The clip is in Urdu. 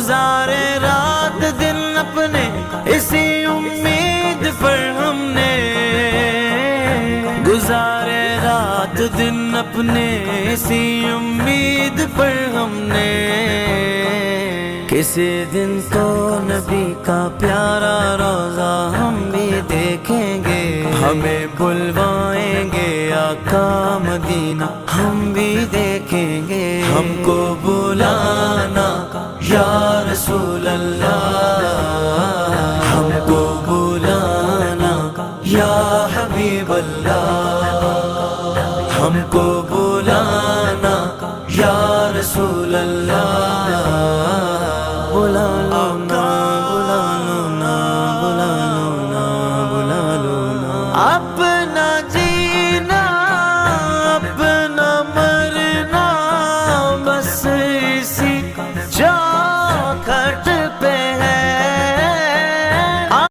گزارے رات دن اپنے اسی امید پر ہم نے، گزارے رات دن اپنے اسی امید پر ہم نے، کسی دن تو نبی کا پیارا روضہ ہم بھی دیکھیں گے، ہمیں بلوائیں گے آقا مدینہ ہم بھی دیکھیں گے، ہم کو بلانا یا رسول اللہ، ہم کو بلانا یا حبیب اللہ، ہم کو بلانا یا رسول اللہ، بلا لو نا بلا لو نا بلا لو نا بلا لو نا، اپنا جینا اپنا مرنا بس اسی چوکھٹ